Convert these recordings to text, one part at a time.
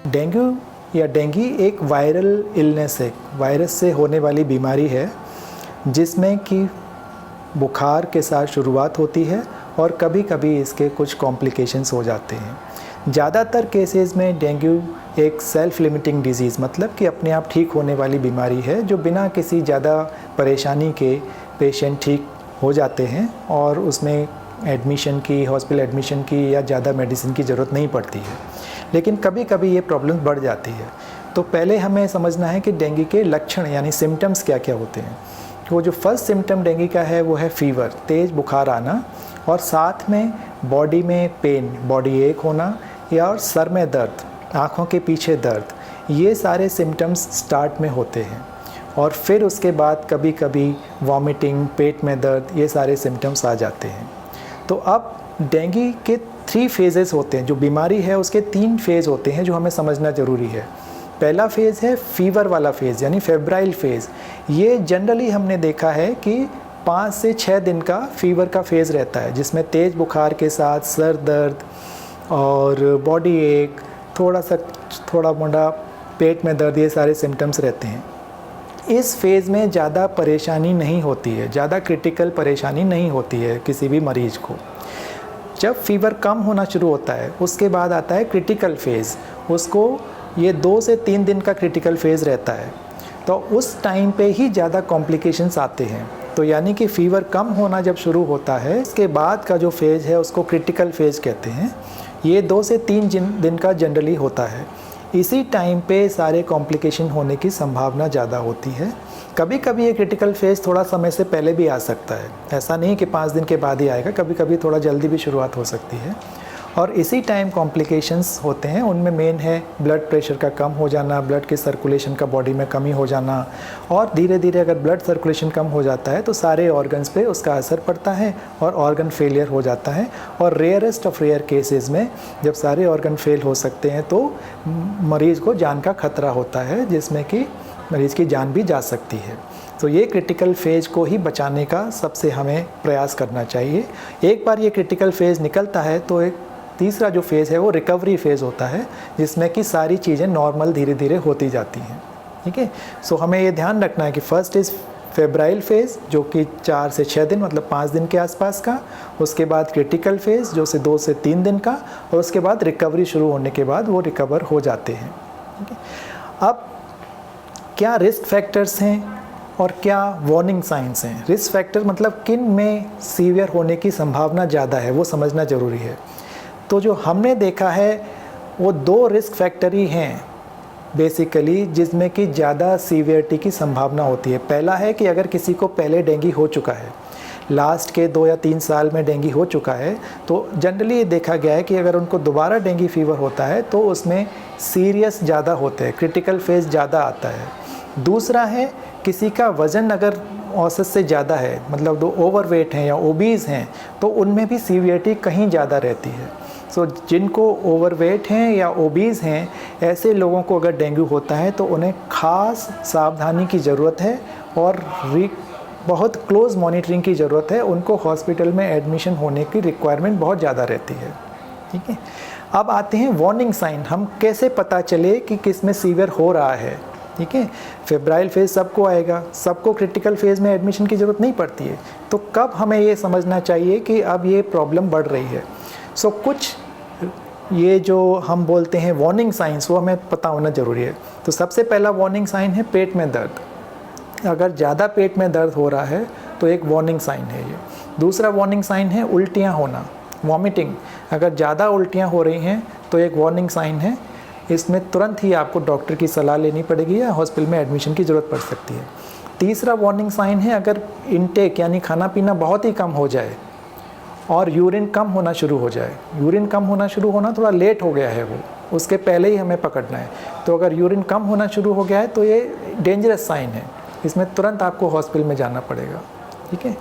Dengue या dinghy एक viral illness है, वायरस से होने वाली बीमारी है जिसमें कि बुखार के साथ शुरुआत होती है और कभी कभी इसके कुछ कॉम्प्लिकेशंस हो जाते हैं। ज़्यादातर केसेस में डेंगू एक सेल्फ लिमिटिंग डिजीज़ मतलब कि अपने आप ठीक होने वाली बीमारी है जो बिना किसी ज़्यादा परेशानी के पेशेंट ठीक हो जाते हैं और उसमें एडमिशन की, हॉस्पिटल एडमिशन की या ज़्यादा मेडिसिन की ज़रूरत नहीं पड़ती है। लेकिन कभी कभी ये प्रॉब्लम बढ़ जाती है। तो पहले हमें समझना है कि डेंगू के लक्षण यानी सिम्टम्स क्या क्या होते हैं। वो जो फर्स्ट सिम्टम डेंगू का है वो है फीवर, तेज़ बुखार आना और साथ में बॉडी में पेन, बॉडी एक होना या और सर में दर्द, आँखों के पीछे दर्द, ये सारे सिम्टम्स स्टार्ट में होते हैं। और फिर उसके बाद कभी कभी वॉमिटिंग, पेट में दर्द, ये सारे सिम्टम्स आ जाते हैं। तो अब डेंगू के 3 फेजेस होते हैं। जो बीमारी है उसके 3 फेज़ होते हैं जो हमें समझना ज़रूरी है। पहला फेज़ है फीवर वाला फेज़ यानी फेब्राइल फेज़। ये जनरली हमने देखा है कि 5 से 6 दिन का फीवर का फेज़ रहता है जिसमें तेज़ बुखार के साथ सर दर्द और बॉडी एक, थोड़ा मोटा पेट में दर्द, ये सारे सिम्टम्स रहते हैं। इस फेज़ में ज़्यादा परेशानी नहीं होती है, ज़्यादा क्रिटिकल परेशानी नहीं होती है किसी भी मरीज़ को। जब फीवर कम होना शुरू होता है उसके बाद आता है क्रिटिकल फेज़। उसको ये 2 से 3 दिन का क्रिटिकल फेज़ रहता है। तो उस टाइम पे ही ज़्यादा कॉम्प्लिकेशंस आते हैं। तो यानी कि फ़ीवर कम होना जब शुरू होता है इसके बाद का जो फेज़ है उसको क्रिटिकल फेज़ कहते हैं। ये 2 से 3 दिन का जनरली होता है। इसी टाइम पे सारे कॉम्प्लिकेशन होने की संभावना ज़्यादा होती है। कभी कभी ये क्रिटिकल फेज़ थोड़ा समय से पहले भी आ सकता है, ऐसा नहीं कि 5 दिन के बाद ही आएगा, कभी कभी थोड़ा जल्दी भी शुरुआत हो सकती है। और इसी टाइम कॉम्प्लिकेशंस होते हैं। उनमें मेन है ब्लड प्रेशर का कम हो जाना, ब्लड के सर्कुलेशन का बॉडी में कमी हो जाना और धीरे धीरे अगर ब्लड सर्कुलेशन कम हो जाता है तो सारे ऑर्गन्स पे उसका असर पड़ता है और ऑर्गन फेलियर हो जाता है। और रेयरेस्ट ऑफ रेयर केसेस में जब सारे ऑर्गन फेल हो सकते हैं तो मरीज़ को जान का खतरा होता है जिसमें कि मरीज़ की जान भी जा सकती है। तो ये क्रिटिकल फेज़ को ही बचाने का सबसे हमें प्रयास करना चाहिए। एक बार ये क्रिटिकल फेज़ निकलता है तो एक तीसरा जो फेज़ है वो रिकवरी फेज़ होता है जिसमें कि सारी चीज़ें नॉर्मल धीरे धीरे होती जाती हैं। ठीक है। सो हमें ये ध्यान रखना है कि फर्स्ट इज़ फेब्राइल फेज़ जो कि 4 से 6 दिन मतलब 5 दिन के आसपास का, उसके बाद क्रिटिकल फेज़ जो से 2 से 3 दिन का और उसके बाद रिकवरी शुरू होने के बाद वो रिकवर हो जाते हैं। ठीक है। अब क्या रिस्क फैक्टर्स हैं और क्या वार्निंग साइंस हैं। रिस्क फैक्टर मतलब किन में सीवियर होने की संभावना ज़्यादा है वो समझना ज़रूरी है। तो जो हमने देखा है वो 2 रिस्क फैक्टर ही हैं बेसिकली जिसमें कि ज़्यादा सीवियरिटी की संभावना होती है। पहला है कि अगर किसी को पहले डेंगू हो चुका है, लास्ट के 2 या 3 साल में डेंगू हो चुका है, तो जनरली ये देखा गया है कि अगर उनको दोबारा डेंगू फीवर होता है तो उसमें सीरियस ज़्यादा होते हैं, क्रिटिकल फेज़ ज़्यादा आता है। दूसरा है किसी का वज़न अगर औसत से ज़्यादा है, मतलब दो ओवरवेट हैं या ओबीज़ हैं, तो उनमें भी सीवियरिटी कहीं ज़्यादा रहती है। सो जिनको ओवरवेट हैं या ओबीज़ हैं, ऐसे लोगों को अगर डेंगू होता है तो उन्हें ख़ास सावधानी की ज़रूरत है और बहुत क्लोज़ मॉनिटरिंग की ज़रूरत है। उनको हॉस्पिटल में एडमिशन होने की रिक्वायरमेंट बहुत ज़्यादा रहती है। ठीक है। अब आते हैं वार्निंग साइन। हम कैसे पता चले कि किस में सीवियर हो रहा है। ठीक है। फेब्राइल फेज़ सबको आएगा, सबको क्रिटिकल फेज़ में एडमिशन की ज़रूरत नहीं पड़ती है। तो कब हमें ये समझना चाहिए कि अब ये प्रॉब्लम बढ़ रही है। सो कुछ ये जो हम बोलते हैं वार्निंग साइंस वो हमें पता होना ज़रूरी है। तो सबसे पहला वार्निंग साइन है पेट में दर्द। अगर ज़्यादा पेट में दर्द हो रहा है तो एक वार्निंग साइन है ये। दूसरा वार्निंग साइन है उल्टियाँ होना, वॉमिटिंग। अगर ज़्यादा उल्टियाँ हो रही हैं तो एक वार्निंग साइन है। इसमें तुरंत ही आपको डॉक्टर की सलाह लेनी पड़ेगी या हॉस्पिटल में एडमिशन की ज़रूरत पड़ सकती है। तीसरा वार्निंग साइन है अगर इनटेक यानी खाना पीना बहुत ही कम हो जाए और यूरिन कम होना शुरू हो जाए। यूरिन कम होना शुरू होना थोड़ा लेट हो गया है, वो उसके पहले ही हमें पकड़ना है। तो अगर यूरिन कम होना शुरू हो गया है तो ये डेंजरस साइन है, इसमें तुरंत आपको हॉस्पिटल में जाना पड़ेगा। ठीक है।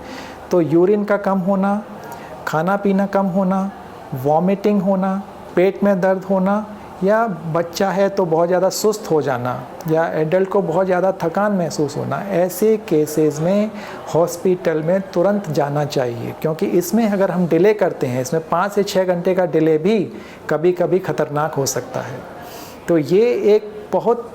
तो यूरिन का कम होना, खाना पीना कम होना, वॉमिटिंग होना, पेट में दर्द होना, या बच्चा है तो बहुत ज़्यादा सुस्त हो जाना, या एडल्ट को बहुत ज़्यादा थकान महसूस होना, ऐसे केसेस में हॉस्पिटल में तुरंत जाना चाहिए। क्योंकि इसमें अगर हम डिले करते हैं, इसमें 5 से 6 घंटे का डिले भी कभी कभी ख़तरनाक हो सकता है। तो ये एक बहुत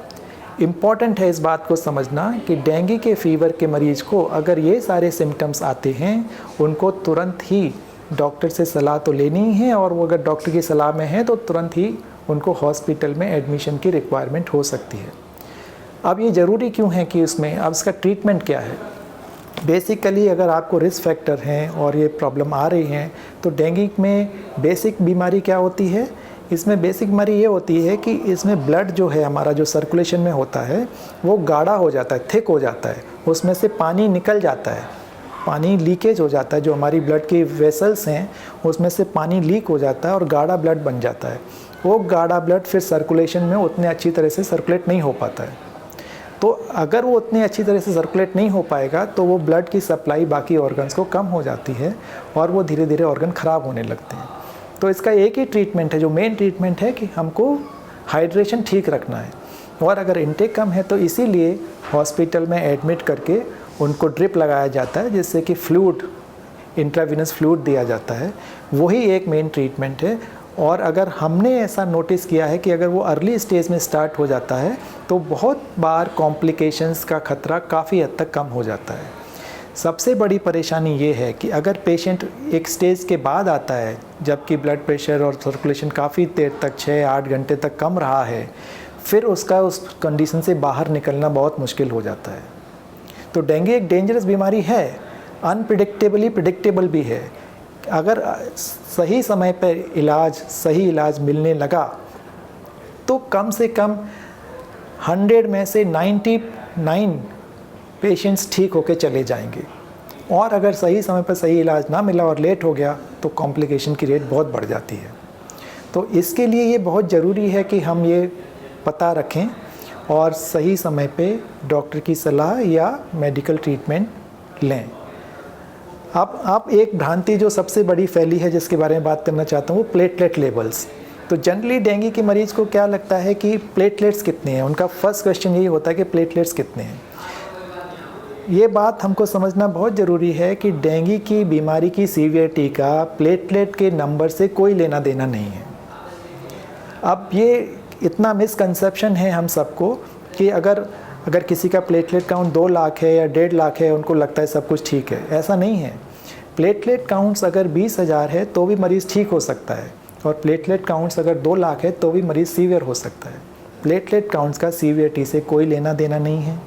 इम्पॉर्टेंट है इस बात को समझना कि डेंगू के फीवर के मरीज़ को अगर ये सारे सिम्टम्स आते हैं, उनको तुरंत ही डॉक्टर से सलाह तो लेनी ही है, और वो अगर डॉक्टर की सलाह में है तो तुरंत ही उनको हॉस्पिटल में एडमिशन की रिक्वायरमेंट हो सकती है। अब ये ज़रूरी क्यों है कि उसमें अब इसका ट्रीटमेंट क्या है? बेसिकली अगर आपको रिस्क फैक्टर हैं और ये प्रॉब्लम आ रही हैं, तो डेंगू में बेसिक बीमारी क्या होती है? इसमें बेसिक बीमारी ये होती है कि इसमें ब्लड जो है हमारा जो सर्कुलेशन में होता है वो गाढ़ा हो जाता है, थिक हो जाता है, उसमें से पानी निकल जाता है, पानी लीकेज हो जाता है। जो हमारी ब्लड की वेसल्स हैं उसमें से पानी लीक हो जाता है और गाढ़ा ब्लड बन जाता है। वो गाढ़ा ब्लड फिर सर्कुलेशन में उतने अच्छी तरह से सर्कुलेट नहीं हो पाता है। तो अगर वो उतनी अच्छी तरह से सर्कुलेट नहीं हो पाएगा तो वो ब्लड की सप्लाई बाकी ऑर्गन्स को कम हो जाती है और वो धीरे धीरे ऑर्गन ख़राब होने लगते हैं। तो इसका एक ही ट्रीटमेंट है, जो मेन ट्रीटमेंट है कि हमको हाइड्रेशन ठीक रखना है, और अगर इनटेक कम है तो इसीलिए हॉस्पिटल में एडमिट करके उनको ड्रिप लगाया जाता है, जिससे कि फ्लूइड, इंट्रावेनस फ्लूइड दिया जाता है। वही एक मेन ट्रीटमेंट है। और अगर हमने ऐसा नोटिस किया है कि अगर वो अर्ली स्टेज में स्टार्ट हो जाता है तो बहुत बार कॉम्प्लिकेशंस का खतरा काफ़ी हद तक कम हो जाता है। सबसे बड़ी परेशानी ये है कि अगर पेशेंट एक स्टेज के बाद आता है जबकि ब्लड प्रेशर और सर्कुलेशन काफ़ी देर तक 6-8 घंटे तक कम रहा है, फिर उसका उस कंडीशन से बाहर निकलना बहुत मुश्किल हो जाता है। तो डेंगू एक डेंजरस बीमारी है, अनप्रिडिक्टेबली प्रिडिक्टेबल भी है। अगर सही समय पर सही इलाज मिलने लगा तो कम से कम 100 में से 99 पेशेंट्स ठीक होकर चले जाएंगे। और अगर सही समय पर सही इलाज ना मिला और लेट हो गया तो कॉम्प्लिकेशन की रेट बहुत बढ़ जाती है। तो इसके लिए ये बहुत ज़रूरी है कि हम ये पता रखें और सही समय पे डॉक्टर की सलाह या मेडिकल ट्रीटमेंट लें। अब आप एक भ्रांति जो सबसे बड़ी फैली है जिसके बारे में बात करना चाहता हूँ, वो प्लेटलेट लेवल्स। तो जनरली डेंगू के मरीज़ को क्या लगता है कि प्लेटलेट्स कितने हैं, उनका फर्स्ट क्वेश्चन यही होता है कि प्लेटलेट्स कितने हैं। ये बात हमको समझना बहुत ज़रूरी है कि डेंगू की बीमारी की सीवियरिटी का प्लेटलेट के नंबर से कोई लेना देना नहीं है। अब ये इतना मिसकंसेप्शन है हम सबको कि अगर किसी का प्लेटलेट काउंट 2 लाख है या 1.5 लाख है, उनको लगता है सब कुछ ठीक है। ऐसा नहीं है। प्लेटलेट काउंट्स अगर 20,000 है तो भी मरीज़ ठीक हो सकता है, और प्लेटलेट काउंट्स अगर 2 लाख है तो भी मरीज़ सीवियर हो सकता है। प्लेटलेट काउंट्स का सीवियरिटी से कोई लेना देना नहीं है।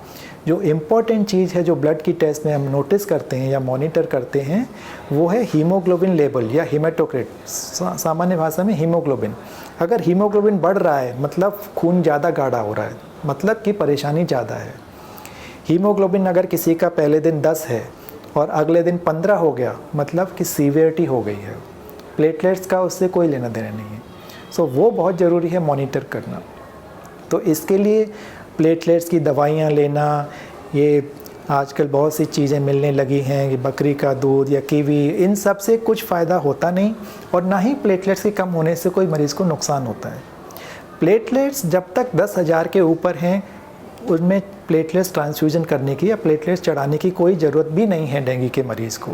जो इम्पॉर्टेंट चीज़ है जो ब्लड की टेस्ट में हम नोटिस करते हैं या मॉनिटर करते हैं वो है हीमोग्लोबिन लेवल या हीमेटोक्रिट, सामान्य भाषा में हीमोग्लोबिन। अगर हीमोग्लोबिन बढ़ रहा है मतलब खून ज़्यादा गाढ़ा हो रहा है, मतलब कि परेशानी ज़्यादा है। हीमोग्लोबिन अगर किसी का पहले दिन 10 है और अगले दिन 15 हो गया मतलब कि सीवियरिटी हो गई है। प्लेटलेट्स का उससे कोई लेना देना नहीं है। सो वो बहुत ज़रूरी है मॉनिटर करना। तो इसके लिए प्लेटलेट्स की दवाइयाँ लेना, ये आजकल बहुत सी चीज़ें मिलने लगी हैं कि बकरी का दूध या कीवी, इन सब से कुछ फ़ायदा होता नहीं, और ना ही प्लेटलेट्स के कम होने से कोई मरीज़ को नुकसान होता है। प्लेटलेट्स जब तक 10,000 के ऊपर हैं उनमें प्लेटलेट्स ट्रांसफ्यूजन करने की या प्लेटलेट्स चढ़ाने की कोई ज़रूरत भी नहीं है डेंगू के मरीज़ को,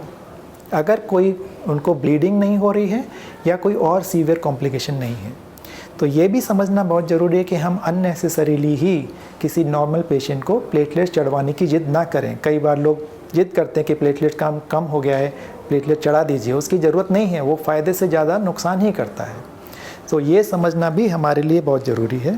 अगर कोई उनको ब्लीडिंग नहीं हो रही है या कोई और सीवियर कॉम्प्लिकेशन नहीं है। तो ये भी समझना बहुत ज़रूरी है कि हम अननेसेसरीली ही किसी नॉर्मल पेशेंट को प्लेटलेट्स चढ़वाने की जिद ना करें। कई बार लोग जिद करते हैं कि प्लेटलेट कम हो गया है, प्लेटलेट चढ़ा दीजिए। उसकी ज़रूरत नहीं है, वो फ़ायदे से ज़्यादा नुकसान ही करता है। तो ये समझना भी हमारे लिए बहुत ज़रूरी है।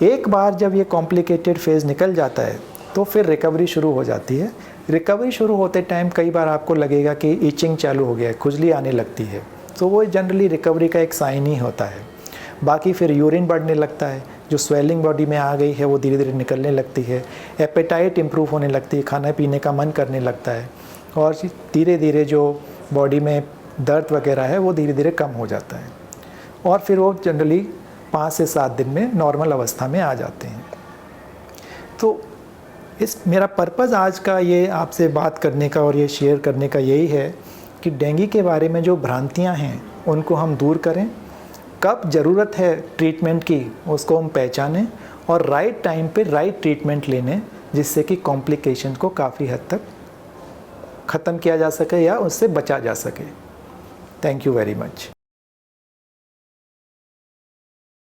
एक बार जब ये कॉम्प्लिकेटेड फेज़ निकल जाता है तो फिर रिकवरी शुरू हो जाती है। रिकवरी शुरू होते टाइम कई बार आपको लगेगा कि इचिंग चालू हो गया है, खुजली आने लगती है, तो वो जनरली रिकवरी का एक साइन ही होता है। बाकी फिर यूरिन बढ़ने लगता है, जो स्वेलिंग बॉडी में आ गई है वो धीरे धीरे निकलने लगती है, एपेटाइट इम्प्रूव होने लगती है, खाना पीने का मन करने लगता है, और धीरे धीरे जो बॉडी में दर्द वगैरह है वो धीरे धीरे कम हो जाता है, और फिर वो जनरली 5 से 7 दिन में नॉर्मल अवस्था में आ जाते हैं। तो मेरा पर्पज़ आज का ये आपसे बात करने का और ये शेयर करने का यही है कि डेंगू के बारे में जो भ्रांतियाँ हैं उनको हम दूर करें, कब ज़रूरत है ट्रीटमेंट की उसको हम पहचानें, और राइट टाइम पे राइट ट्रीटमेंट लेने, जिससे कि कॉम्प्लिकेशन को काफ़ी हद तक ख़त्म किया जा सके या उससे बचा जा सके। Thank you very much.